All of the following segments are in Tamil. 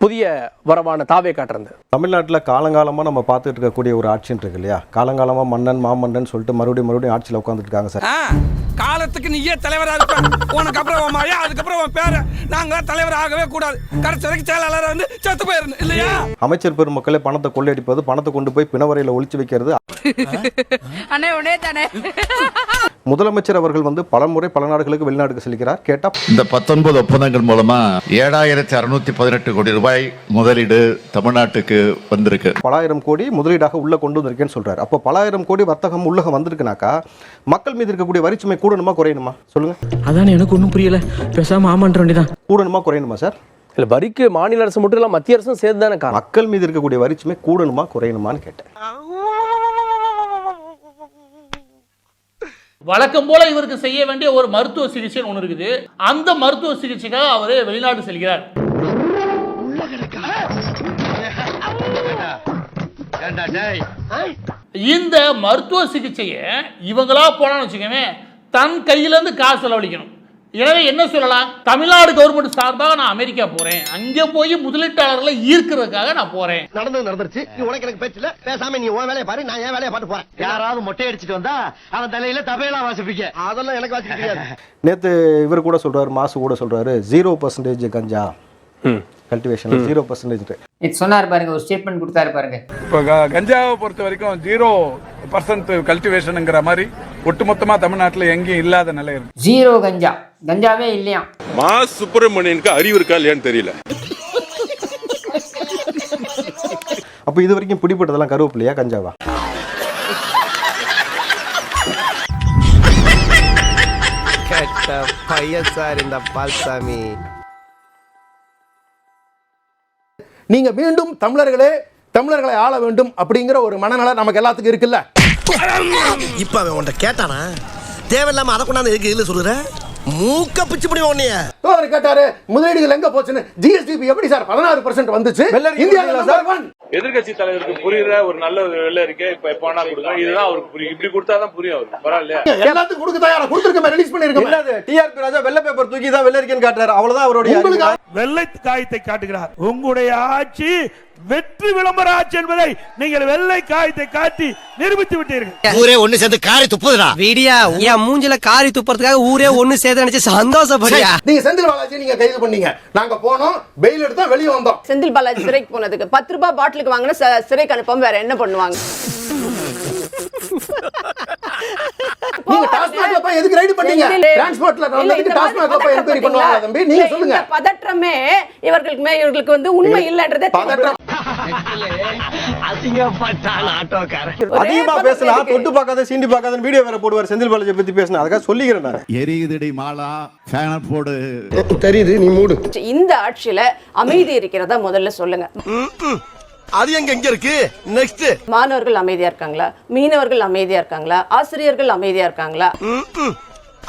புதிய வரவான தாவே காட்டுறது. தமிழ்நாட்டில் காலங்காலமாக நம்ம பார்த்துட்டு இருக்கக்கூடிய ஒரு ஆட்சின்னு இருக்கு இல்லையா? காலங்காலமாக மன்னன் மாமன்னன் சொல்லிட்டு மறுபடியும் ஆட்சியில் உட்காந்துட்டு இருக்காங்க சார். காலத்துக்கு நீயே தலைவராக இருப்ப, உனக்கு அப்புறம் உன் மழையா, அதுக்கப்புறம் உன் பேர நாங்க தலைவர் ஆகவே கூடாது, கடைசி வரைக்கும் செயலாளர் வந்து செத்து போயிருந்து இல்லையா? அமைச்சர் பெருமக்களே பணத்தை கொள்ளையடிப்பது, பணத்தை கொண்டு போய் பிணவரையில் ஒளிச்சு வைக்கிறது. முதலமைச்சர் அவர்கள் வந்து பல முறை பல நாடுகளுக்கு வெளிநாடுக்கு செல்கிறார். கேட்டா இந்த 19 ஒப்பந்தங்கள் மூலமா 7618 கோடி ரூபாய் முதலீடு தமிழ்நாட்டுக்கு வந்திருக்கு. பல ஆயிரம் கோடி முதலீடாக உள்ள கொண்டு வந்திருக்கேன்னு சொல்றாரு. அப்போ பல ஆயிரம் கோடி வர்த்தகம் உள்ள வந்திருக்குனாக்கா மக்கள் மீது இருக்கக்கூடிய வரிச்சுமை கூடணுமா குறையணுமா சொல்லுங்க? அதான் எனக்கு ஒன்றும் புரியல. பேசாம ஆமான்ற வேண்டியதான். கூடணுமா குறையணுமா சார்? இல்ல, வரிக்கு மாநில அரசு மட்டும் இல்ல மத்திய அரசும் சேர்த்து தானே காரணம். மக்கள் மீது இருக்கக்கூடிய வரிச்சுமை கூடணுமா குறையணுமான்னு கேட்டேன். வழக்கம் போல இவருக்கு செய்ய வேண்டிய ஒரு மருத்துவ சிகிச்சை ஒன்று இருக்குது. அந்த மருத்துவ சிகிச்சைக்காக அவரு வெளிநாடு செல்கிறார். இந்த மருத்துவ சிகிச்சையை இவங்களா போனான்னு வச்சுக்கோங்க, தன் கையில இருந்து காசு செலவழிக்கணும். எனவே என்ன சொல்லலாம், தமிழ்நாடு கவர்மெண்ட் சார்பாக நான் அமெரிக்கா போறேன், அங்க போய் முதலீட்டாளர்களை ஈர்க்கிறதுக்காக நான் போறேன். நடந்துருச்சு. நீ உனக்கு எனக்கு பேச்சல, பேசாம நீ உன் வேலையை பாரு, நான் என் வேலையை பார்த்து போறேன். யாராவது மொட்டை அடிச்சிட்டு வந்தா அவன் தலையில தபையெல்லாம் வாசிப்பீங்க, அதெல்லாம் எனக்கு வாசிக்க தெரியாது. நேத்து இவர் கூட சொல்றாரு, மாசு கூட சொல்றாரு 0% கஞ்சா கல்டிவேஷன் 0%. சொன்னார் பாருங்க, ஒரு ஸ்டேட்மெண்ட் கொடுத்தாரு பாருங்க. இப்போ கஞ்சாவை பொறுத்த வரைக்கும் 0% கல்டிவேஷனுங்கிற மாதிரி ஒட்டுமொத்தமா தமிழ்நாட்டில் எங்கேயும் இல்லாத நிலை இருக்கு. 0 கஞ்சா, கஞ்சாவே இல்லையா? மா சுப்பிரமணியனுக்கு அறிவு இருக்கா இல்லையான்னு தெரியல. அப்ப இது வரைக்கும் பிடிப்பட்டதெல்லாம் கருவேப்பிலையா கஞ்சாவா? பையன் சார் இந்த பால்சாமி. நீங்க மீண்டும் தமிழர்களை ஆள வேண்டும் அப்படிங்கிற ஒரு மனநல நமக்கு எல்லாத்துக்கும் இருக்குல்ல. இப்ப அவன் உன்கிட்ட கேட்டானா? தேவையில்லாம அதை கொண்டாந்து எதுக்கு இதுல சொல்லுற? மூக்க பிச்சு முடியும் உன்னைய. அவர் கேட்டாரு முதலீடுகள் எங்க போச்சுன்னு. ஜிஎஸ்டிபி எப்படி சார் 16% வந்துச்சு? இந்தியால நம்பர் 1. எதிர்கட்சி தலைவருக்கு புரியுற ஒரு நல்ல வெள்ள இருக்கே, இப்ப எப்பனா கொடுங்க, இதுதான் அவருக்கு புரியும். இப்படி கொடுத்தாதான் புரியும் அவருக்கு. பரவாயில்லையா? எல்லாத்துக்கும் கொடுக்க தயாரா கொடுத்துருக்கோம், ரிலீஸ் பண்ணிருக்கோம். இல்ல, டிஆர்பி ராஜா வெள்ளை பேப்பர் தூக்கி தான் வெள்ளை இருக்கேன்னு காட்டுறாரு. அவ்வளவுதான் அவருடைய வெள்ளை காயத்தை காட்டுகிறார். உங்களுடைய ஆட்சி வெற்றி விளம்பர ஆட்சி என்பதை நீங்கள் வெள்ளை காயத்தை காட்டி நிரூபித்து விட்டீர்கள். ஊரே ஒண்ணு சேர்ந்து காரி துப்புதுடா. வீடியா என் மூஞ்சில காரி துப்புறதுக்காக ஊரே ஒண்ணு சேர்த்து நினைச்சு சந்தோஷப்படியா? நீங்க செந்தில் பாலாஜி நீங்க கைது பண்ணீங்க, நாங்க போனோம், பெயில் எடுத்தா வெளியே வந்தோம். செந்தில் பாலாஜி சிறைக்கு போனதுக்கு 10 ரூபாய் பாட்டிலுக்கு வாங்கின சிறைக்கு அனுப்பாம வேற என்ன பண்ணுவாங்க? நீங்க டாஸ்மாக்ல போய் எதுக்கு ரைட் பண்ணீங்க? டிரான்ஸ்போர்ட்ல நடந்ததுக்கு டாஸ்மாக்ல போய் என்கொயரி பண்ணுவாங்க தம்பி. நீங்க சொல்லுங்க. பதற்றமே இவர்களுக்கு வந்து உண்மை இல்லன்றதே பதற்றம். அசிங்கப்பட்டான் ஆட்டோக்காரன். அதிகமா பேசல, தொட்டு பார்க்காத சீண்டி பார்க்காத வீடியோ வேற போடுவார். செந்தில் பாலாஜி பத்தி பேசினா அதுக்காக சொல்லிக்கிறேன் நான். எரியுதடி மாலா ஃபேன போடு. தெரியுது, நீ மூடு. இந்த ஆட்சியில அமைதி இருக்கிறதா முதல்ல சொல்லுங்க. அது எங்க இருக்கு? நெக்ஸ்ட். மாணவர்கள் அமைதியா இருக்காங்களா? மீனவர்கள் அமைதியா இருக்காங்களா? ஆசிரியர்கள் அமைதியா இருக்காங்களா?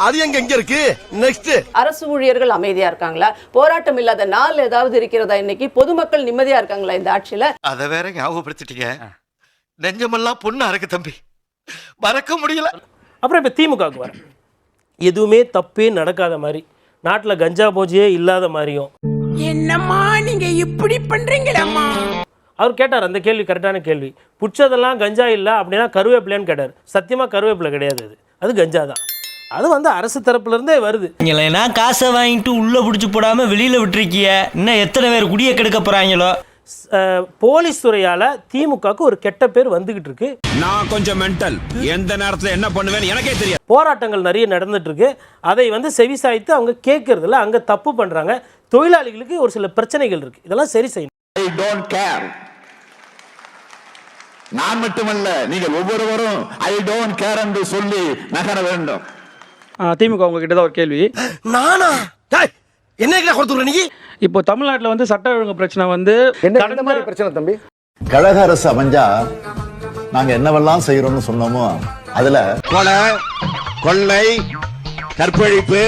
அது எங்க இருக்கு? நெக்ஸ்ட். அரசு ஊழியர்கள் அமைதியா இருக்காங்களா? போராட்டம் இல்லாத நாள் ஏதாவது இருக்கிறதா? இன்னைக்கு பொதுமக்கள் நிம்மதியா இருக்காங்களா இந்த ஆட்சியில? அத வேற ஞாபகப்படுத்திட்டீங்க. நெஞ்சமெல்லாம் பொண்ணா இருக்கு தம்பி, மறக்க முடியல. அப்புறம் இப்ப திமுகவுக்கு வர எதுவுமே தப்பே நடக்காத மாதிரி, நாட்டுல கஞ்சா போஜையே இல்லாத மாதிரியும். என்னம்மா நீங்க இப்படி பண்றீங்களம்மா? அவர் கேட்டார் அந்த கேள்வி, கரெக்டான கேள்வி. புடிச்சதெல்லாம் கஞ்சா இல்லை அப்படின்னா கருவேப்பிலைன்னு கேட்டார். சத்தியமாக கருவேப்பிலை கிடையாது, அது கஞ்சா தான். அது வந்து அரசு தரப்புல இருந்தே வருது. நீங்களா காசை வாங்கிட்டு உள்ள பிடிச்சி போடாம வெளியில விட்டுருக்கிய, இன்னும் எத்தனை பேர் குடிய கெடுக்க போறாங்களோ. போலீஸ் துறையால திமுகவுக்கு ஒரு கெட்ட பேர் வந்துகிட்டு இருக்கு. நான் கொஞ்சம் மென்டல், எந்த நேரத்துல என்ன பண்ணுவேன்னு எனக்கே தெரியாது. போராட்டங்கள் நிறைய நடந்துட்டு இருக்கு, அதை வந்து செவிசாய்த்து அவங்க கேட்கறதுல அங்க தப்பு பண்றாங்க. தொழிலாளிகளுக்கு ஒரு சில பிரச்சனைகள் இருக்கு, இதெல்லாம் சரி செய்யணும். I don't care. நான் மட்டுமல்ல, நீங்கள் ஒவ்வொருவரும் ஐ டோன்ட் கேர் என்று சொல்லி நகர வேண்டும். திமுக உங்ககிட்ட தான் ஒரு கேள்வி. நானா? என்ன கொடுத்துற நீ? இப்போ தமிழ்நாட்டில் வந்து சட்ட ஒழுங்கு பிரச்சனை வந்து என்ன மாதிரி பிரச்சனை தம்பி? கழக அரசு அமைஞ்சா நாங்க என்னவெல்லாம் செய்யறோம்னு சொன்னோமோ அதுல கொலை, கொள்ளை, கற்பழிப்பு,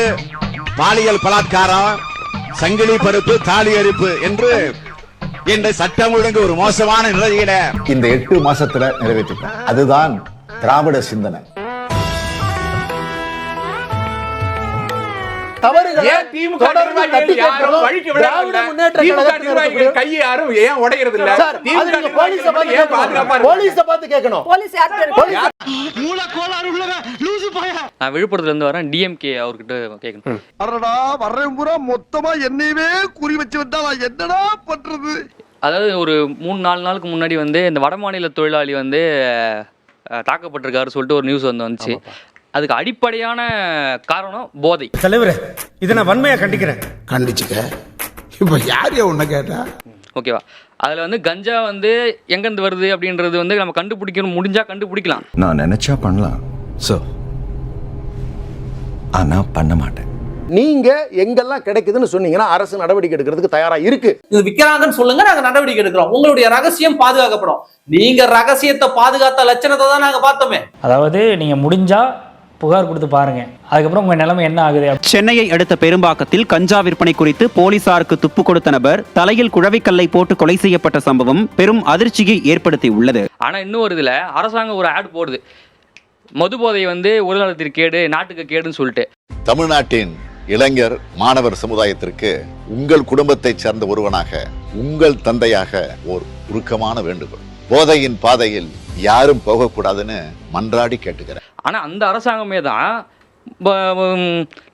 பாலியல் பலாத்காரம், சங்கிலி பருப்பு, தாலி அரிப்பு என்று இந்த சட்டம் ஒழுங்கு ஒரு மோசமான நிலையில இந்த 8 மாசத்துல நிறைவேற்றிட்டோம். அதுதான் திராவிட சிந்தனை. தவறுகளை ஏன் திமுக தொடர்ந்து நிர்வாகிகள் தட்டி யாரும் கேட்கிறோம். வழிக்கு விடறதில்ல? திராவிட முன்னேற்ற திமுக கழகத்தினர் நிர்வாகிகள் இருக்கக்கூடிய- கையை யாரும் ஏன் உடையறது இல்ல? சார், அது திமுக நீங்க போலீஸை நிர்வாகிகள் பார்த்து ஏன் பாதுகாப்பா கேட்கணும். இருக்காங்க? போலீஸை பார்த்து கேட்கணும். போலீஸ் யார்கிட்ட மூல கோளாறு உள்ளவன் லூசு பையன். நான் விழுப்புரத்துல இருந்து வரேன். டிஎம்கே அவர்கிட்ட கேட்கணும். அடடா வர்றேன் பூரா மொத்தமா என்னையவே குறி வச்சு வந்தா நான் என்னடா பண்றது? அதாவது ஒரு 3-4 நாளுக்கு முன்னாடி வந்து இந்த வடமாநில தொழிலாளி வந்து தாக்கப்பட்டிருக்காரு சொல்லிட்டு ஒரு நியூஸ் வந்துச்சு. அதுக்கு அடிப்படையான காரணம் போதை. தலைவரே இதை நான் வன்மையா கண்டிக்கிறேன். கண்டிச்சுக்க. இப்ப யாரையா உன்ன கேட்டா? ஓகேவா? அதில் வந்து கஞ்சா வந்து எங்கேருந்து வருது அப்படின்றது வந்து நம்ம கண்டுபிடிக்கணும், முடிஞ்சா கண்டுபிடிக்கலாம். நான் நினைச்சா பண்ணலாம் சார், ஆனா பண்ண மாட்டேன். நீங்க எங்கெல்லாம் கிடைக்குதுன்னு சொன்னீங்கன்னா அரசு நடவடிக்கை எடுக்கிறதுக்கு தயாரா இருக்கு. இது விக்கிறாங்கன்னு சொல்லுங்க, நாங்க நடவடிக்கை எடுக்கிறோம். உங்களுடைய ரகசியம் பாதுகாக்கப்படும். நீங்க ரகசியத்தை பாதுகாத்த லட்சணத்தை தான் நாங்க பார்த்தோமே. அதாவது நீங்க முடிஞ்சா புகார் கொடுத்து பாருங்க, அதுக்கப்புறம் உங்க நிலைமை என்ன ஆகுது. சென்னையை அடுத்த பெரும்பாக்கத்தில் கஞ்சா விற்பனை குறித்து போலீசாருக்கு துப்பு கொடுத்த நபர் தலையில் குழவிக்கல்லை போட்டு கொலை செய்யப்பட்ட சம்பவம் பெரும் அதிர்ச்சியை ஏற்படுத்தி உள்ளது. ஆனால் இன்னும் ஒரு இதில் அரசாங்கம் ஒரு ஆட் போடுது, மது போதை வந்து உடல்நலத்திற்கு கேடு, நாட்டுக்கு கேடுன்னு சொல்லிட்டு. தமிழ்நாட்டின் இளைஞர் மாணவர் சமுதாயத்திற்கு உங்கள் குடும்பத்தைச் சேர்ந்த ஒருவனாக, உங்கள் தந்தையாக ஒரு உருக்கமான வேண்டுகோள். போதையின் பாதையில் யாரும் போகக்கூடாதுன்னு மன்றாடி கேட்டுக்கிறேன். ஆனால் அந்த அரசாங்கமே தான்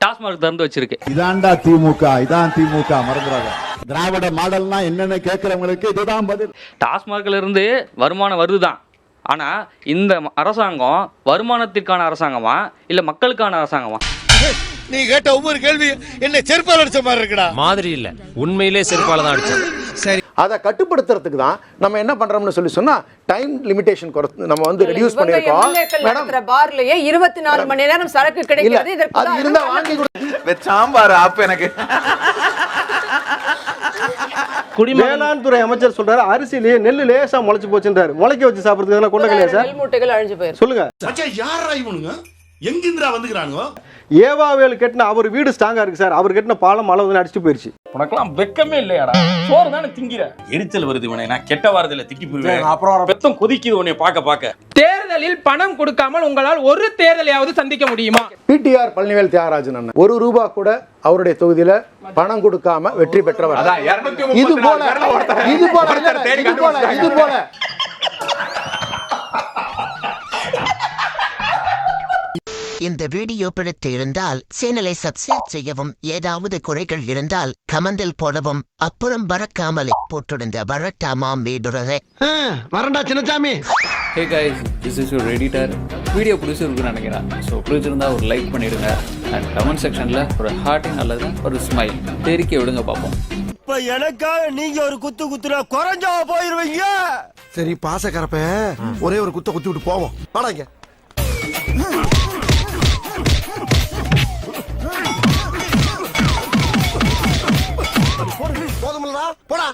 டாஸ்மாக் திறந்து வச்சிருக்கு. இதான்டா திமுக, இதான் திமுக, மறந்துடாத. திராவிட மாடல்னா என்னன்னு கேட்கிறவங்களுக்கு இதுதான் பதில். டாஸ்மாக்ல இருந்து வருமானம் வருதுதான். ஆனால் இந்த அரசாங்கம் வருமானத்திற்கான அரசாங்கமா இல்லை மக்களுக்கான அரசாங்கமா? நீ கேட்ட ஒவ்வொரு கேள்வி என்ன செருப்பால் அடிச்ச மாதிரி இருக்குடா. மாதிரி இல்ல, உண்மையிலே செருப்பால தான் அடிச்சோம். சரி, அதை கட்டுப்படுத்துறதுக்கு தான் நம்ம என்ன பண்றோம்னு சொன்னா டைம் லிமிடேஷன் நம்ம வந்து ரெடியூஸ் பண்ணிருக்கோம். மேடம் பார்லயே 24 மணி நேரம் சரக்கு கிடைக்கிறது. இதற்கு அது இருந்தா வாங்கி கொடு. சாம்பார் அப்ப எனக்கு வேளாண் துறை அமைச்சர் சொல்றாரு அரிசியிலேயே நெல்லு லேசா முளைச்சு போச்சுன்றாரு. முளைக்க வச்சு சாப்பிடுறதுக்கு கொண்டக்கலையா சார்? நெல் மூட்டைகள் அழிஞ்சு போயிருக்கு. சொல்லுங்க. யாரா இவனுங்க? எங்கிந்திரா வந்துக்கிறானுங்க? ஏவாவேல் கட்டின அவர் வீடு ஸ்ட்ராங்கா இருக்கு சார். அவர் கட்டின பாலம் மழை வந்து அடிச்சுட்டு போயிருச்சு. உனக்கெல்லாம் வெக்கமே இல்லையாடா? சோறு தானே திங்கிற. எரிச்சல் வருது இவனை. நான் கெட்ட வாரத்துல திக்கி போயிருவேன். அப்புறம் பெத்தம் கொதிக்குது உன்னை பார்க்க. தேர்தலில் பணம் கொடுக்காமல் உங்களால் ஒரு தேர்தலையாவது சந்திக்க முடியுமா? பிடிஆர் பழனிவேல் தியாகராஜன் அண்ணன் ₹1 கூட அவருடைய தொகுதியில பணம் கொடுக்காம வெற்றி பெற்றவர். இது போல இந்த வீடியோ பிடித்து இருந்தால் சேனலை சப்ஸ்கிரைப் செய்யவும், ஏதாவது குறைகள் இருந்தால் கமெண்டில் போடவும், அப்புறம் பறக்காமலே போட்டிருந்த வரட்டாமாம் வீடுறதை வரண்டா Chinnasamy. Hey guys, this is your editor. Video பிடிச்சிருக்குன்னு நினைக்கிறேன். ஸோ பிடிச்சிருந்தா ஒரு லைக் பண்ணிடுங்க அண்ட் கமெண்ட் செக்ஷனில் ஒரு ஹார்ட்டிங் அல்லது ஒரு ஸ்மைல் தெரிக்க விடுங்க பார்ப்போம். இப்ப எனக்காக நீங்க ஒரு குத்துனா குறைஞ்சா போயிருவீங்க. சரி பாசக்கரப்ப ஒரே ஒரு குத்தி விட்டு போவோம். வாடாங்க. போதுமில்லடா போடா.